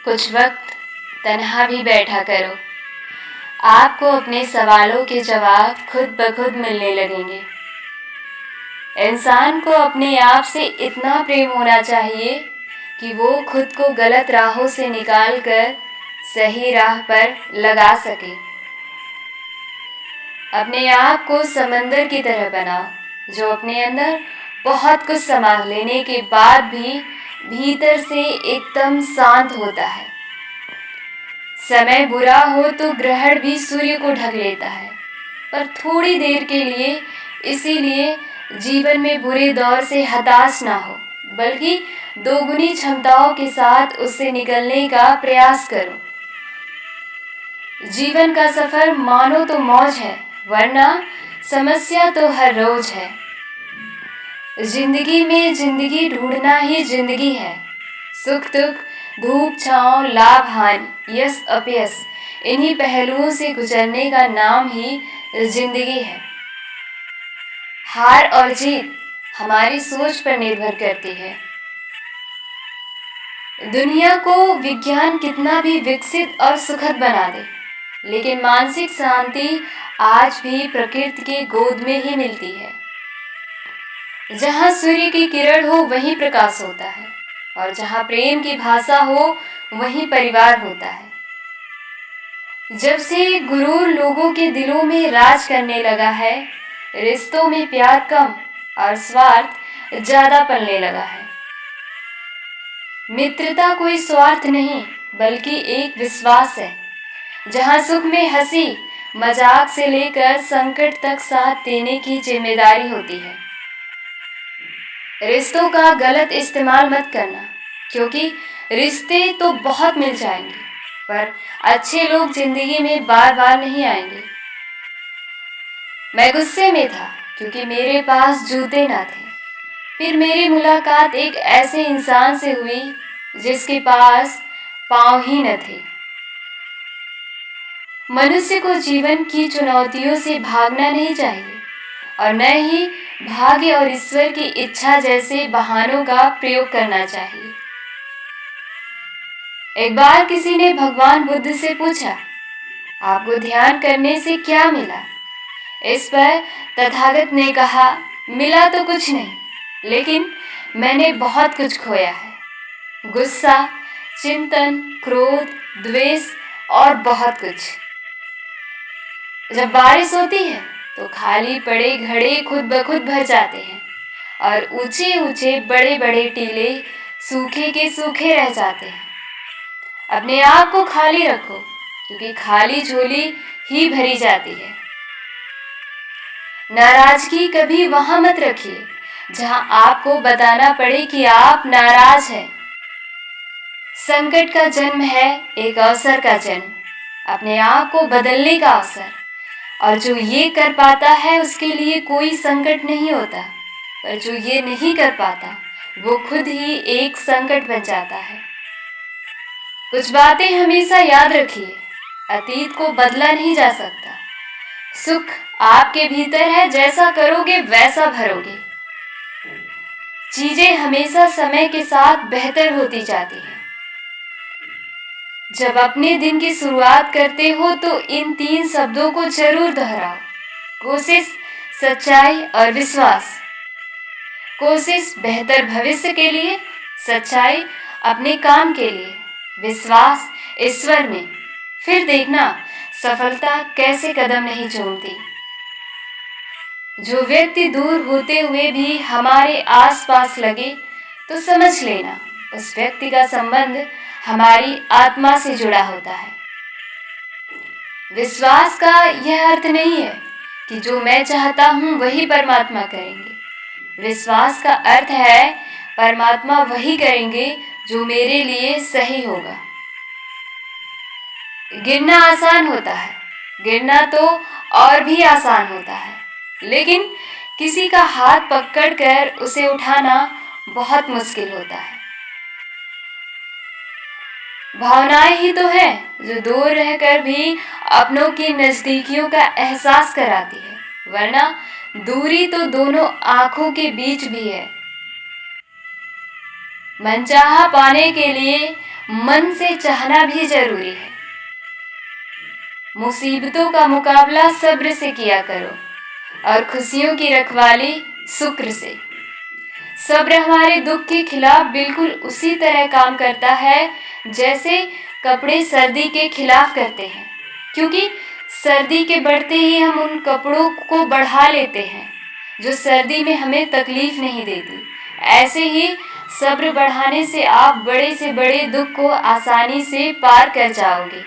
कुछ वक्त तन्हा भी बैठा करो। आपको अपने सवालों के जवाब खुद ब खुद मिलने लगेंगे। इंसान को अपने आप से इतना प्रेम होना चाहिए कि वो खुद को गलत राहों से निकाल कर सही राह पर लगा सके। अपने आप को समंदर की तरह बनाओ जो अपने अंदर बहुत कुछ संभाल लेने के बाद भी भीतर से एकदम शांत होता है। समय बुरा हो तो ग्रहण भी सूर्य को ढक लेता है, पर थोड़ी देर के लिए। इसीलिए जीवन में बुरे दौर से हताश ना हो, बल्कि दोगुनी क्षमताओं के साथ उससे निकलने का प्रयास करो। जीवन का सफर मानो तो मौज है, वरना समस्या तो हर रोज है। जिंदगी में जिंदगी ढूंढना ही जिंदगी है। सुख दुख, धूप छांव, लाभ हानि, यश अपयश, इन्हीं पहलुओं से गुजरने का नाम ही जिंदगी है। हार और जीत हमारी सोच पर निर्भर करती है। दुनिया को विज्ञान कितना भी विकसित और सुखद बना दे, लेकिन मानसिक शांति आज भी प्रकृति की गोद में ही मिलती है। जहाँ सूर्य की किरण हो वहीं प्रकाश होता है, और जहाँ प्रेम की भाषा हो वहीं परिवार होता है। जब से गुरूर लोगों के दिलों में राज करने लगा है, रिश्तों में प्यार कम और स्वार्थ ज्यादा पलने लगा है। मित्रता कोई स्वार्थ नहीं, बल्कि एक विश्वास है। जहाँ सुख में हंसी मजाक से लेकर संकट तक साथ देने की जिम्मेदारी होती है। रिश्तों का गलत इस्तेमाल मत करना, क्योंकि रिश्ते तो बहुत मिल जाएंगे, पर अच्छे लोग जिंदगी में बार बार नहीं आएंगे। मैं गुस्से में था क्योंकि मेरे पास जूते ना थे। फिर मेरी मुलाकात एक ऐसे इंसान से हुई जिसके पास पाँव ही न थे। मनुष्य को जीवन की चुनौतियों से भागना नहीं चाहिए, और न ही भाग्य और ईश्वर की इच्छा जैसे बहानों का प्रयोग करना चाहिए। एक बार किसी ने भगवान बुद्ध से पूछा, आपको ध्यान करने से क्या मिला? इस पर तथागत ने कहा, मिला तो कुछ नहीं, लेकिन मैंने बहुत कुछ खोया है। गुस्सा, चिंतन, क्रोध, द्वेष और बहुत कुछ। जब बारिश होती है तो खाली पड़े घड़े खुद ब खुद भर जाते हैं, और ऊंचे ऊंचे बड़े बड़े टीले सूखे के सूखे रह जाते हैं। अपने आप को खाली रखो, क्योंकि खाली झोली ही भरी जाती है। नाराजगी कभी वहां मत रखिए जहां आपको बताना पड़े कि आप नाराज हैं। संकट का जन्म है एक अवसर का जन्म, अपने आप को बदलने का अवसर। और जो ये कर पाता है उसके लिए कोई संकट नहीं होता, पर जो ये नहीं कर पाता वो खुद ही एक संकट बन जाता है। कुछ बातें हमेशा याद रखिए, अतीत को बदला नहीं जा सकता। सुख आपके भीतर है, जैसा करोगे वैसा भरोगे। चीजें हमेशा समय के साथ बेहतर होती जाती हैं। जब अपने दिन की शुरुआत करते हो तो इन 3 शब्दों को जरूर दोहराओ, कोशिश, सच्चाई और विश्वास। कोशिश बेहतर भविष्य के लिए, सच्चाई अपने काम के लिए, विश्वास ईश्वर में। फिर देखना सफलता कैसे कदम नहीं चूमती। जो व्यक्ति दूर होते हुए भी हमारे आसपास लगे तो समझ लेना उस व्यक्ति का संबंध हमारी आत्मा से जुड़ा होता है। विश्वास का यह अर्थ नहीं है कि जो मैं चाहता हूं वही परमात्मा करेंगे। विश्वास का अर्थ है परमात्मा वही करेंगे जो मेरे लिए सही होगा। गिरना आसान होता है, गिरना तो और भी आसान होता है, लेकिन किसी का हाथ पकड़कर उसे उठाना बहुत मुश्किल होता है। भावनाएं ही तो है जो दूर रहकर भी अपनों की नजदीकियों का एहसास कराती है, वरना दूरी तो दोनों आंखों के बीच भी है। मनचाहा पाने के लिए मन से चाहना भी जरूरी है। मुसीबतों का मुकाबला सब्र से किया करो और खुशियों की रखवाली शुक्र से। सब्र हमारे दुख के खिलाफ बिल्कुल उसी तरह काम करता है जैसे कपड़े सर्दी के खिलाफ करते हैं, क्योंकि सर्दी के बढ़ते ही हम उन कपड़ों को बढ़ा लेते हैं जो सर्दी में हमें तकलीफ नहीं देती। ऐसे ही सब्र बढ़ाने से आप बड़े से बड़े दुख को आसानी से पार कर जाओगे।